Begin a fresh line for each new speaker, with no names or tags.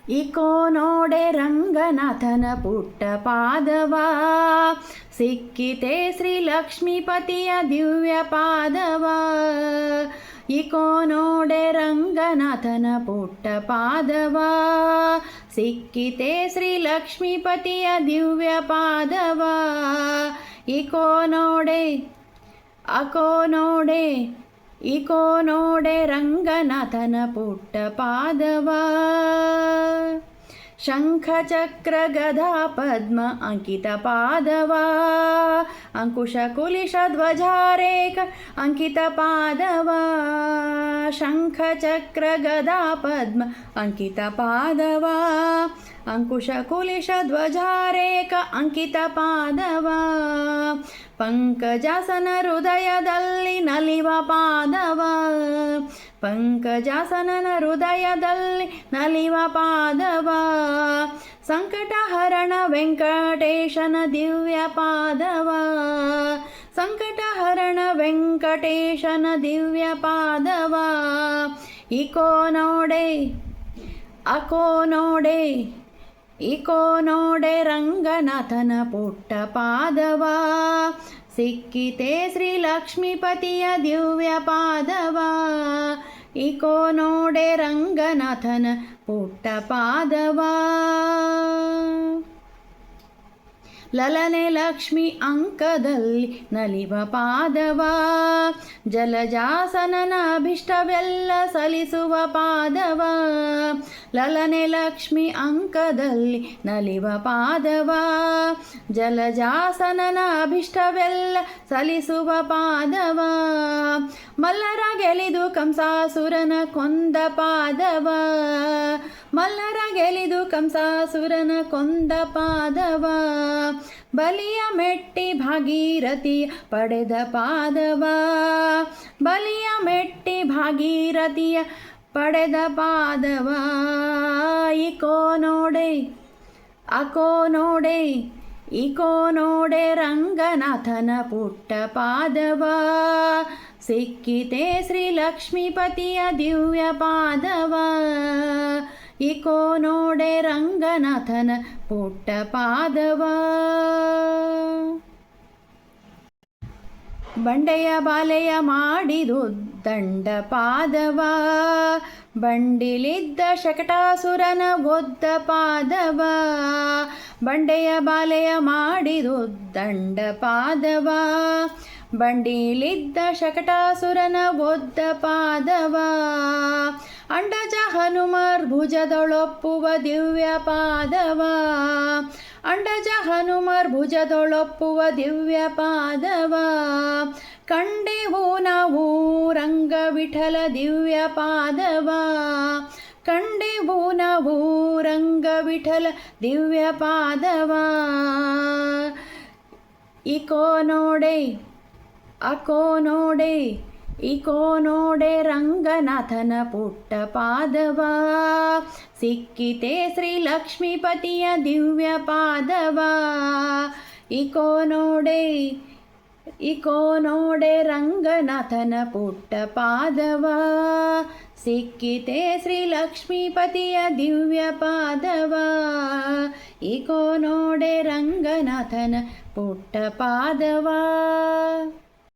Eco ನೋಡೆ ರಂಗನಾಥನ ಪುಟ್ಟ ಪಾದವ, ಸಿಕ್ಕಿತೆ ಶ್ರೀ ಲಕ್ಷ್ಮೀಪತಿಯ ದಿವ್ಯ ಪಾದವ. ಇಕೋ ನೋಡೆ ರಂಗನಾಥನ ಪುಟ್ಟ ಪಾದವ, ಸಿಕ್ಕಿತೆ ಶ್ರೀ ಲಕ್ಷ್ಮೀಪತಿಯ ದಿವ್ಯ ಪಾದವ. ಇಕೋ ನೋಡೆ ಅಕೋ ನೋಡೆ ಇಕೋ ನೋಡೆ ರಂಗನಾಥನ ಪುಟ್ಟ ಪಾದವ. ಶಂಖ ಚಕ್ರ ಗದಾ ಪದ್ಮ ಅಂಕಿತ ಪಾದವ, ಅಂಕುಶ ಕುಲಿಶ ಧ್ವಜಾರೇಖ ಅಂಕಿತ ಪಾದವ. ಶಂಖ ಚಕ್ರ ಗದಾ ಪದ್ಮ ಅಂಕಿತ ಪಾದವ, ಅಂಕುಶ ಕುಲಿಶ ಧ್ವಜಾರೇಖ ಅಂಕಿತ ಪಾದವ. ಪಂಕಜಾಸನ ಹೃದಯದಲ್ಲಿ ನಲಿವ ಪಾದವ, ಪಂಕಜಾಸನನ ಹೃದಯದಲ್ಲಿ ನಲಿವ ಪಾದವ. ಸಂಕಟಹರಣ ವೆಂಕಟೇಶನ ದಿವ್ಯ ಪಾದವ, ಸಂಕಟಹರಣ ವೆಂಕಟೇಶನ ದಿವ್ಯ ಪಾದವ. ಇಕೋ ನೋಡೆ ಅಕೋ ನೋಡೆ ಇಕೋ ನೋಡೆ ರಂಗನಾಥನ ಪುಟ್ಟ ಪಾದವ, ಸಿಕ್ಕಿತೆ ಶ್ರೀ ಲಕ್ಷ್ಮೀಪತಿಯ ದಿವ್ಯ ಪಾದವ. ಇಕೋ ನೋಡೆ ರಂಗನಾಥನ ಪುಟ್ಟ ಪಾದವ. ಲಲನೆ ಲಕ್ಷ್ಮಿ ಅಂಕದಲ್ಲಿ ನಲಿವ ಪಾದವ, ಜಲಜಾಸನನ ಅಭಿಷ್ಟವೆಲ್ಲ ಸಲಿಸುವ ಪಾದವ. ಲಲನೆ ಲಕ್ಷ್ಮಿ ಅಂಕದಲ್ಲಿ ನಲಿವ ಪಾದವ, ಜಲಜಾಸನನ ಅಭಿಷ್ಟವೆಲ್ಲ ಸಲಿಸುವ ಪಾದವ. ಮಲ್ಲರ ಗೆಲಿದು ಕಂಸಾಸುರನ ಕೊಂದ ಪಾದವ, ಮಲ್ಲರ ಗೆಲಿದು ಕಂಸಾಸುರನ ಕೊಂದ ಪಾದವ. ಬಲಿಯ ಮೆಟ್ಟಿ ಭಾಗೀರಥಿಯ ಪಡೆದ ಪಾದವ, ಬಲಿಯ ಮೆಟ್ಟಿ ಭಾಗೀರಥಿಯ ಪಡೆದ ಪಾದವ. ಇಕೋ ನೋಡೆ ಅಕೋ ನೋಡೆ ಇಕೋ ನೋಡೆ ರಂಗನಾಥನ ಪುಟ್ಟ ಪಾದವ, ಸಿಕ್ಕಿತೆ ಶ್ರೀ ಲಕ್ಷ್ಮೀಪತಿಯ ದಿವ್ಯ ಪಾದವ. ಇಕೋ ನೋಡೆ ರಂಗನಾಥನ ಪುಟ್ಟ ಪಾದವ. ಬಂಡೆಯ ಬಾಲೆಯ ಮಾಡಿದು ದಂಡ ಪಾದವ, ಬಂಡಿಲಿದ್ದ ಶಕಟಾಸುರನ ಒದ್ದ ಪಾದವ. ಬಂಡೆಯ ಬಾಲೆಯ ಮಾಡಿದು ದಂಡ ಪಾದವ, ಬಂಡಿಲಿದ್ದ ಶಕಟಾಸುರನ ಒದ್ದ ಪಾದವ. ಅಂಡಜ ಹನುಮರ್ ಭುಜದೊಳೊಪ್ಪುವ ದಿವ್ಯ ಪಾದವ, ಅಂಡಜ ಹನುಮರ್ ಭುಜದೊಳೊಪ್ಪುವ ದಿವ್ಯ ಪಾದವ. ಕಂಡೆವು ನಾವು ರಂಗ ವಿಠಲ ದಿವ್ಯ ಪಾದವ, ಕಂಡೆವು ನಾವು ರಂಗ ವಿಠಲ ದಿವ್ಯ ಪಾದವ. ಇಕೋ ನೋಡೆ ಅಕೋ ನೋಡೆ ಇಕೋ ನೋಡೆ ರಂಗನಾಥನ ಪುಟ್ಟ ಪಾದವ, ಸಿಕ್ಕಿತೆ ಶ್ರೀ ಲಕ್ಷ್ಮೀಪತಿಯ ದಿವ್ಯ ಪಾದವ. ಇಕೋ ನೋಡೆ ರಂಗನಾಥನ ಪುಟ್ಟ ಪಾದವ, ಸಿಕ್ಕಿತೆ ಶ್ರೀ ಲಕ್ಷ್ಮೀಪತಿಯ ದಿವ್ಯ ಪಾದವ. ಇಕೋ ನೋಡೆ ರಂಗನಾಥನ ಪುಟ್ಟ ಪಾದವ.